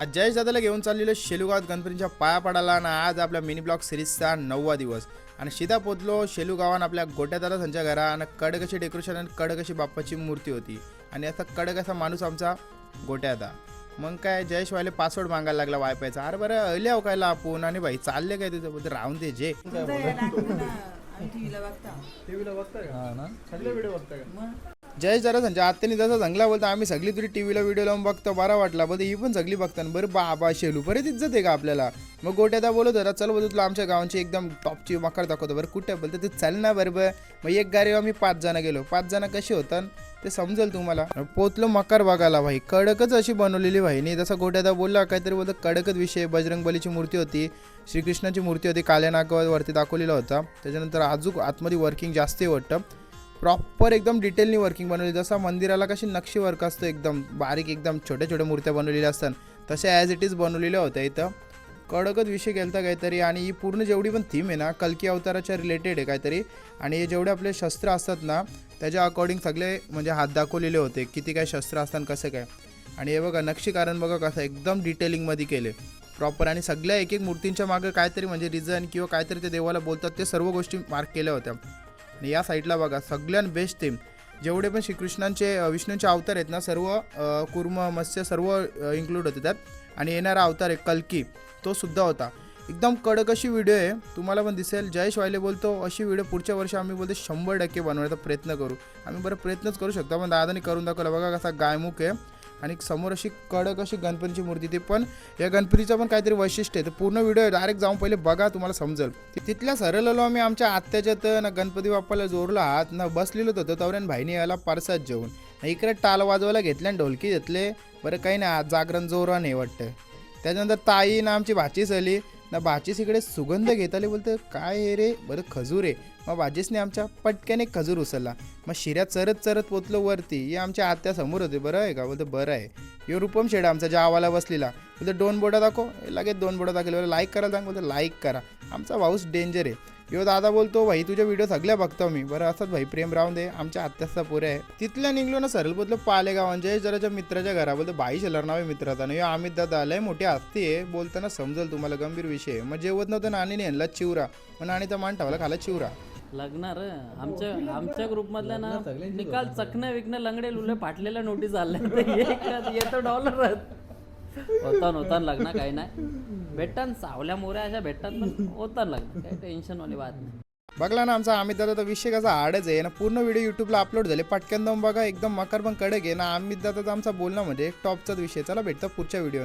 आज जयेश दादाला घेऊन चाललेलो शेलूगावात गणपतीच्या पाया पडायला आणि आज आपल्या मिनी ब्लॉग सिरीजचा 9वा दिवस आणि सीधा पोचलो शेलूगावान आपल्या गोट्या दादा त्यांच्या घरा आणि कडक अशी डेकोरेशन आणि कडक अशी बाप्पाची मूर्ती होती आणि असा कडक असा माणूस आमचा गोट्या दादा. मग काय जयेश वाले पासवर्ड मागायला लागला वायफायचा. अरे बरं अले अहो कायला आपण आणि भाई चालले काय तुझं बोलते राहून दे जे जयेश दादा त्यांच्या आत्याने जसं जंगला बोलतो आम्ही सगळी तुरी टीव्हीला व्हिडिओ लावून बघतो बरा वाटला बोलते ही पण सगळी बघताना बरं बाबा शेलू बरेच इज्जत आहे का आपल्याला. मग गोट्यादा बोलत होता चल बोलतो तुला आमच्या गावांची एकदम टॉपची मकर दाखवतो बरं कुठे बोलतो ते चल ना बरोबर. मग एक गाडी आम्ही 5 जण गेलो 5 जण कसे होतात ते समजेल तुम्हाला. पोचलो मकर बघायला भाई कडकच अशी बनवलेली भाईनी जसा गोट्यादा बोलला काहीतरी बोलतो कडकच विषय. बजरंगबलीची मूर्ती होती, श्रीकृष्णाची मूर्ती होती, काल्या नागावरती दाखवलेला होता. त्याच्यानंतर अजून आतमध्ये वर्किंग जास्त वाटतं प्रॉपर एकदम डिटेलनी वर्किंग बनवली. जसा मंदिराला कशी नक्षी वर्क असतं एकदम बारीक एकदम छोट्या छोट्या मूर्त्या बनवलेल्या असतात तशा ॲज इट इज बनवलेल्या होत्या. इथं कडकच विषय केलता काहीतरी आणि ही पूर्ण जेवढी पण थीम आहे ना कल्की अवताराच्या रिलेटेड आहे काहीतरी. आणि हे जेवढे आपले शस्त्र असतात ना त्याच्या अकॉर्डिंग सगळे म्हणजे हात दाखवलेले होते किती काय शस्त्र असतात कसं काय. आणि हे बघा नक्षीकारण बघा कसं एकदम डिटेलिंगमध्ये केले प्रॉपर. आणि सगळ्या एक एक मूर्तींच्या मागं काहीतरी म्हणजे रिझन किंवा काहीतरी ते देवाला बोलतात ते सर्व गोष्टी मार्क केल्या होत्या. आणि या साईडला बघा सगळ्यात बेस्ट थीम जेवढे पण श्रीकृष्णांचे विष्णूंचे अवतार आहेत ना सर्व कुर्म मत्स्य सर्व इन्क्लूड होते त्यात. आणि येणारा अवतार आहे कल्की तो सुद्धा होता. एकदम कडक अशी व्हिडिओ आहे तुम्हाला पण दिसेल. जयेश वायले बोलतो अशी व्हिडिओ पुढच्या वर्षी आम्ही बोलतो 100% बनवण्याचा प्रयत्न करू. आम्ही बरं प्रयत्नच करू शकतो पण दादाने करून दाखवलं बघा कसा गायमुख आहे आणि समोर अशी कडक अशी गणपतीची मूर्ती. ते पण या गणपतीचं पण काहीतरी वैशिष्ट्य आहे तर पूर्ण व्हिडिओ डायरेक्ट जाऊन पहिले बघा तुम्हाला समजेल. तिथल्या सरळलो आम्ही आमच्या आत्याच्यात ना गणपती बाप्पाला जोरला हात ना बसलेलो होतो तवऱ्यान भाईने याला परसाद जेवून इकडे टाल वाजवायला घेतले आणि ढोलकी घेतले. बरं काही नाही आज जागरण जोरा नाही वाटतं. त्याच्यानंतर ताई ना आमची भाचीच आली ना भाचीस इकडे सुगंध घेत आली बोलतं काय हे रे बरं खजूर आहे. मग भाजीसने आमच्या पटक्याने खजूर उचलला. मग शिऱ्यात चरत चरत पोचलो वरती. हे आमच्या आत्या समोर होते. बरं आहे का बोलतं बरं आहे. यो रूपम शेडा आमचा जावाला बसलेला बोलतं 2 बोटं दाखव लगेच 2 बोटं दाखवले. लाईक करायला सांग बोलतं लाईक करा. आमचा भाऊस डेंजर आहे. यो दादा बोलतो भाई तुझ्या व्हिडिओ सगळ्या बघतो मी. बरं असंच भाई प्रेम राहून दे आमच्या आत्याचा पुरे आहे. तिथल्या निघलो ना सरळ बोलतो पालेगाव जयेश जराच्या मित्राच्या घरा बोलतो बाई शेलर नाव आहे मित्राचा आणि अमित दादा लय मोठी हस्ती आहे बोलताना समजेल तुम्हाला गंभीर विषय. मग जेवत नव्हतं नाणीने यांना चिवरा मग नाणीचा मान ठेवला खाला चिवरा. लग्नार आमच्या ग्रुपमधल्या ना निकाल चकण्या विकण्या लंगडे लुले फाटलेल्या नोटीस आल्या येतो डॉलर होता लग्न काही नाही भेटतात सावल्या मोऱ्या अशा भेटतात पण होतात लग्न काही टेन्शन वाली बात नाही. बघला ना आमचा अमित दादा विषय कसा हार्डच आहे ना. पूर्ण व्हिडिओ यूट्यूबला अपलोड झाले पटकन जाऊन बघा एकदम मकर पण कडक आहे ना. अमित दादाचा आमचा बोलणं म्हणजे टॉपचाच विषय. चला भेटतं पुढच्या व्हिडिओ.